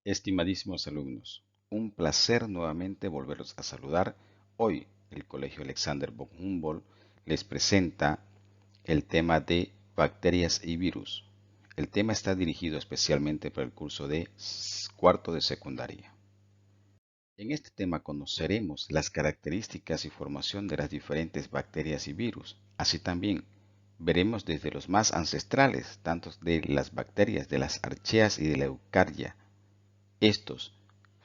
Estimadísimos alumnos, un placer nuevamente volverlos a saludar. Hoy el Colegio Alexander von Humboldt les presenta el tema de bacterias y virus. El tema está dirigido especialmente para el curso de cuarto de secundaria. En este tema conoceremos las características y formación de las diferentes bacterias y virus. Así también veremos desde los más ancestrales, tanto de las bacterias de las archeas y de la eucarya. Estos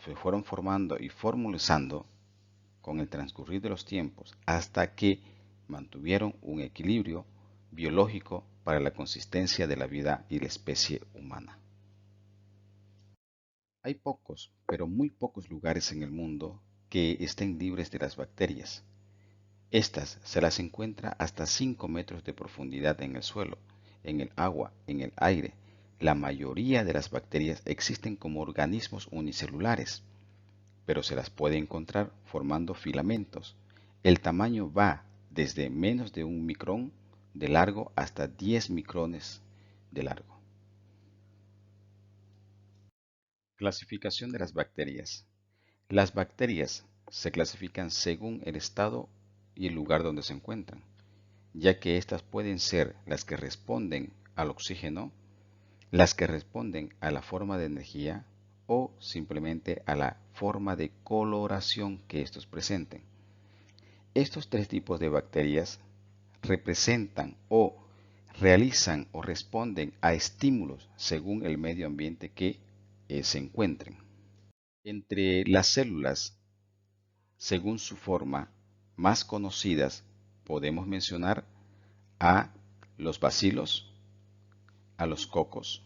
se fueron formando y formalizando con el transcurrir de los tiempos hasta que mantuvieron un equilibrio biológico para la consistencia de la vida y la especie humana. Hay pocos, pero muy pocos lugares en el mundo que estén libres de las bacterias. Estas se las encuentra hasta 5 metros de profundidad en el suelo, en el agua, en el aire. La mayoría de las bacterias existen como organismos unicelulares, pero se las puede encontrar formando filamentos. El tamaño va desde menos de 1 micrón de largo hasta 10 micrones de largo. Clasificación de las bacterias. Las bacterias se clasifican según el estado y el lugar donde se encuentran, ya que estas pueden ser las que responden al oxígeno, las que responden a la forma de energía o simplemente a la forma de coloración que estos presenten. Estos tres tipos de bacterias representan o realizan o responden a estímulos según el medio ambiente que se encuentren. Entre las células, según su forma, más conocidas, podemos mencionar a los bacilos, a los cocos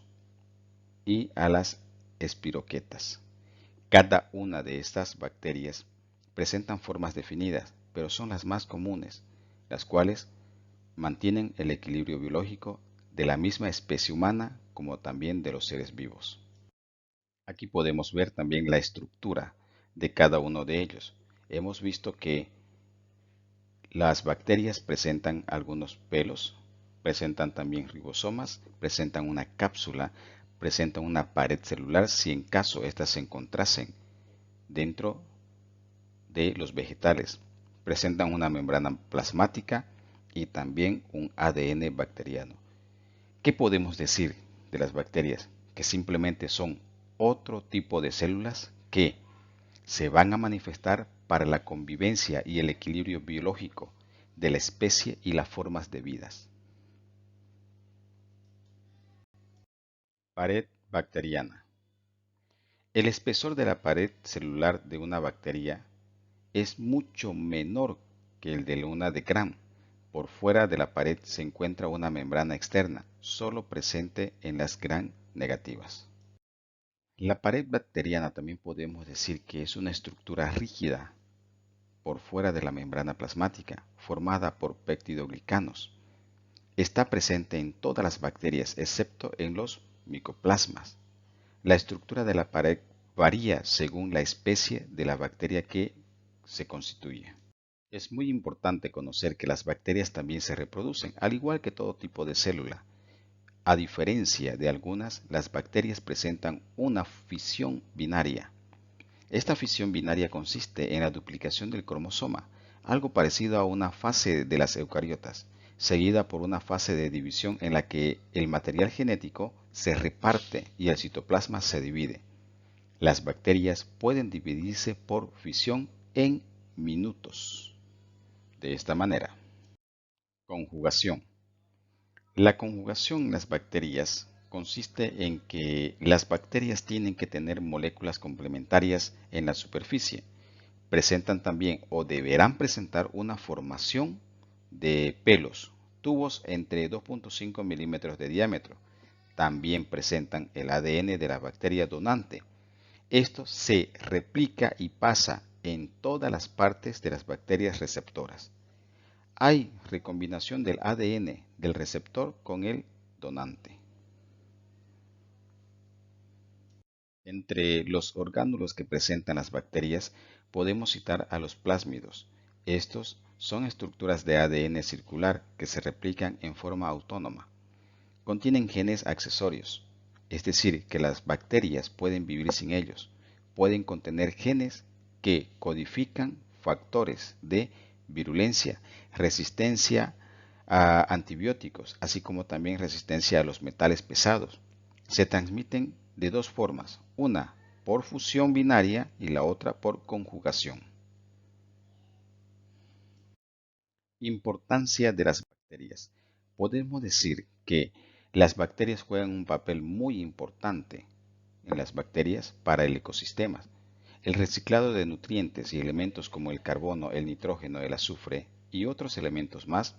y a las espiroquetas. Cada una de estas bacterias presentan formas definidas, pero son las más comunes, las cuales mantienen el equilibrio biológico de la misma especie humana como también de los seres vivos. Aquí podemos ver también la estructura de cada uno de ellos. Hemos visto que las bacterias presentan algunos pelos, presentan también ribosomas, presentan una cápsula, presentan una pared celular si en caso éstas se encontrasen dentro de los vegetales. Presentan una membrana plasmática y también un ADN bacteriano. ¿Qué podemos decir de las bacterias? Que simplemente son otro tipo de células que se van a manifestar para la convivencia y el equilibrio biológico de la especie y las formas de vidas. Pared bacteriana. El espesor de la pared celular de una bacteria es mucho menor que el de una de Gram. Por fuera de la pared se encuentra una membrana externa, solo presente en las Gram negativas. La pared bacteriana también podemos decir que es una estructura rígida por fuera de la membrana plasmática, formada por peptidoglicanos. Está presente en todas las bacterias excepto en los micoplasmas. La estructura de la pared varía según la especie de la bacteria que se constituye. Es muy importante conocer que las bacterias también se reproducen, al igual que todo tipo de célula. A diferencia de algunas, las bacterias presentan una fisión binaria. Esta fisión binaria consiste en la duplicación del cromosoma, algo parecido a una fase de las eucariotas, seguida por una fase de división en la que el material genético se reparte y el citoplasma se divide. Las bacterias pueden dividirse por fisión en minutos. De esta manera. Conjugación. La conjugación en las bacterias consiste en que las bacterias tienen que tener moléculas complementarias en la superficie. Presentan también o deberán presentar una formación de pelos, tubos entre 2.5 milímetros de diámetro. También presentan el ADN de la bacteria donante. Esto se replica y pasa en todas las partes de las bacterias receptoras. Hay recombinación del ADN del receptor con el donante. Entre los orgánulos que presentan las bacterias podemos citar a los plásmidos. Estos son estructuras de ADN circular que se replican en forma autónoma. Contienen genes accesorios. es decir, que las bacterias pueden vivir sin ellos. Pueden contener genes que codifican factores de virulencia, resistencia a antibióticos, así como también resistencia a los metales pesados. Se transmiten de dos formas, una por fusión binaria y la otra por conjugación. Importancia de las bacterias. Podemos decir que las bacterias juegan un papel muy importante en las bacterias para el ecosistema. El reciclado de nutrientes y elementos como el carbono, el nitrógeno, el azufre y otros elementos más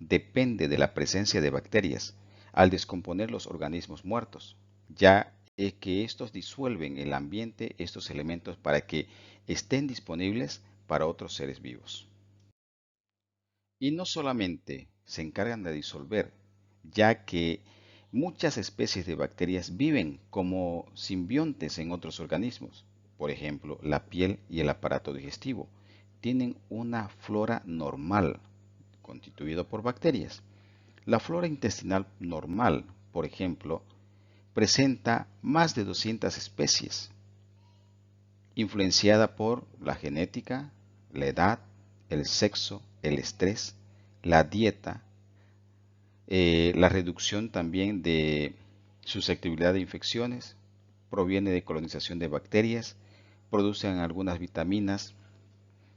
depende de la presencia de bacterias al descomponer los organismos muertos, ya que estos disuelven el ambiente estos elementos para que estén disponibles para otros seres vivos. Y no solamente se encargan de disolver, ya que muchas especies de bacterias viven como simbiontes en otros organismos. Por ejemplo, la piel y el aparato digestivo tienen una flora normal constituida por bacterias. La flora intestinal normal, por ejemplo, presenta más de 200 especies, influenciada por la genética, la edad, el sexo, el estrés, la dieta, la reducción también de susceptibilidad de infecciones, proviene de colonización de bacterias, producen algunas vitaminas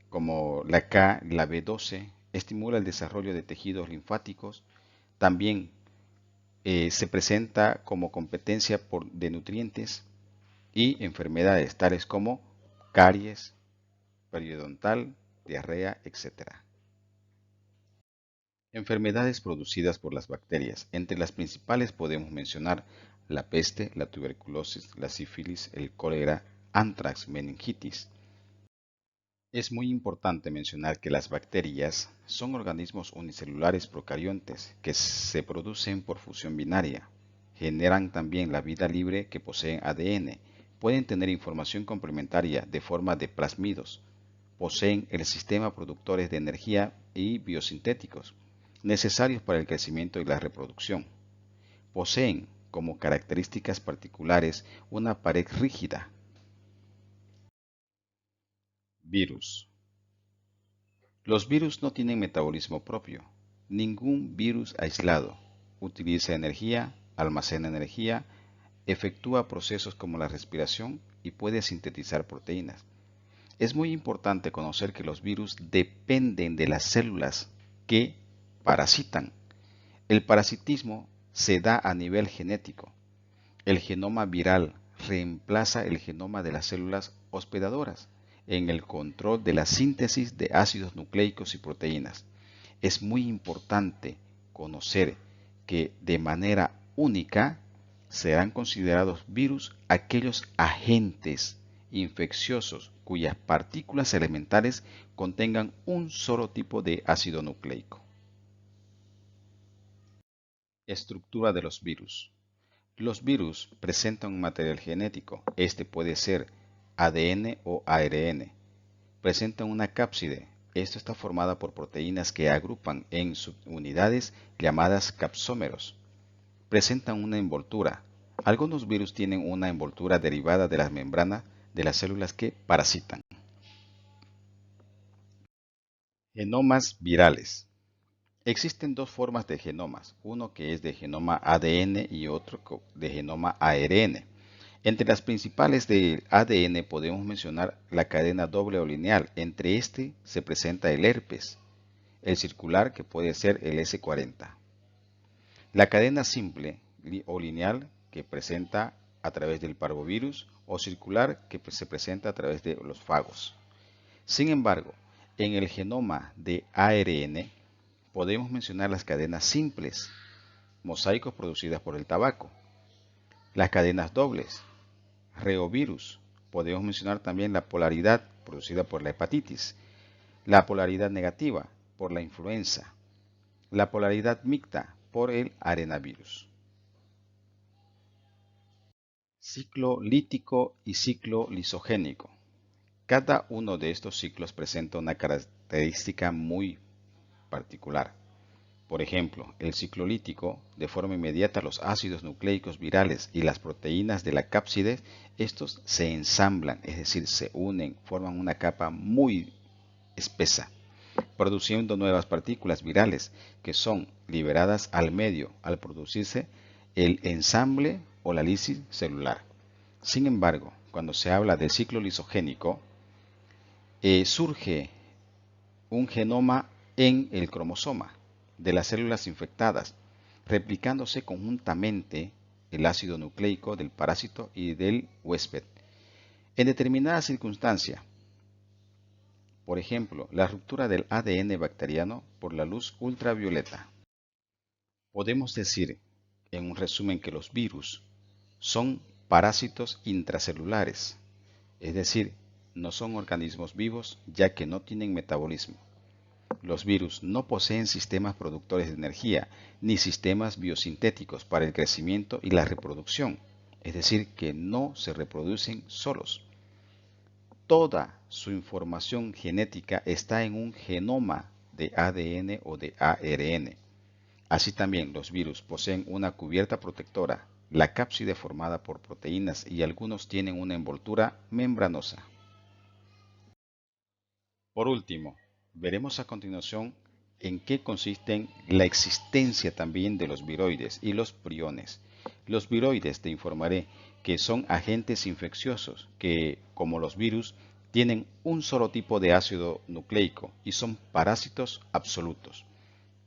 como la K, la B12, estimula el desarrollo de tejidos linfáticos, también se presenta como competencia de nutrientes y enfermedades tales como caries, periodontal, diarrea, etc. Enfermedades producidas por las bacterias. Entre las principales podemos mencionar la peste, la tuberculosis, la sífilis, el cólera, antrax, meningitis. Es muy importante mencionar que las bacterias son organismos unicelulares procariontes que se producen por fusión binaria. Generan también la vida libre que poseen ADN. Pueden tener información complementaria de forma de plásmidos. Poseen el sistema productores de energía y biosintéticos necesarios para el crecimiento y la reproducción. Poseen como características particulares una pared rígida. Virus. Los virus no tienen metabolismo propio. Ningún virus aislado utiliza energía, almacena energía, efectúa procesos como la respiración y puede sintetizar proteínas. Es muy importante conocer que los virus dependen de las células que parasitan. El parasitismo se da a nivel genético. El genoma viral reemplaza el genoma de las células hospedadoras en el control de la síntesis de ácidos nucleicos y proteínas. Es muy importante conocer que de manera única serán considerados virus aquellos agentes infecciosos cuyas partículas elementales contengan un solo tipo de ácido nucleico. Estructura de los virus. Los virus presentan un material genético. Este puede ser ADN o ARN. Presentan una cápside. Esto está formada por proteínas que agrupan en subunidades llamadas capsómeros. Presentan una envoltura. Algunos virus tienen una envoltura derivada de las membranas de las células que parasitan. Genomas virales. Existen dos formas de genomas, uno que es de genoma ADN y otro de genoma ARN. Entre las principales del ADN podemos mencionar la cadena doble o lineal. Entre este se presenta el herpes, el circular que puede ser el S40. La cadena simple o lineal que presenta a través del parvovirus o circular que se presenta a través de los fagos. Sin embargo, en el genoma de ARN podemos mencionar las cadenas simples, mosaicos producidas por el tabaco, las cadenas dobles, reovirus. Podemos mencionar también la polaridad producida por la hepatitis, la polaridad negativa por la influenza, la polaridad mixta por el arenavirus. Ciclo lítico y ciclo lisogénico. Cada uno de estos ciclos presenta una característica muy particular. Por ejemplo, el ciclolítico, de forma inmediata los ácidos nucleicos virales y las proteínas de la cápside, estos se ensamblan, es decir, se unen, forman una capa muy espesa, produciendo nuevas partículas virales que son liberadas al medio al producirse el ensamble o la lisis celular. Sin embargo, cuando se habla del ciclo lisogénico, surge un genoma en el cromosoma de las células infectadas, replicándose conjuntamente el ácido nucleico del parásito y del huésped. En determinadas circunstancias, por ejemplo, la ruptura del ADN bacteriano por la luz ultravioleta, podemos decir, en un resumen, que los virus son parásitos intracelulares, es decir, no son organismos vivos ya que no tienen metabolismo. Los virus no poseen sistemas productores de energía ni sistemas biosintéticos para el crecimiento y la reproducción, es decir, que no se reproducen solos. Toda su información genética está en un genoma de ADN o de ARN. Así también los virus poseen una cubierta protectora, la cápside formada por proteínas, y algunos tienen una envoltura membranosa. Por último, veremos a continuación en qué consiste la existencia también de los viroides y los priones. Los viroides te informaré que son agentes infecciosos que, como los virus, tienen un solo tipo de ácido nucleico y son parásitos absolutos.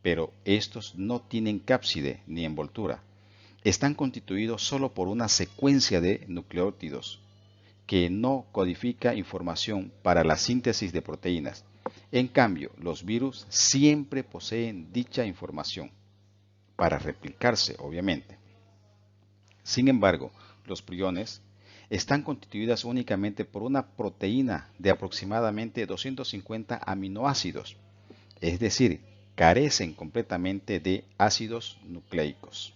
Pero estos no tienen cápside ni envoltura. Están constituidos solo por una secuencia de nucleótidos que no codifica información para la síntesis de proteínas. En cambio, los virus siempre poseen dicha información, para replicarse, obviamente. Sin embargo, los priones están constituidas únicamente por una proteína de aproximadamente 250 aminoácidos, es decir, carecen completamente de ácidos nucleicos.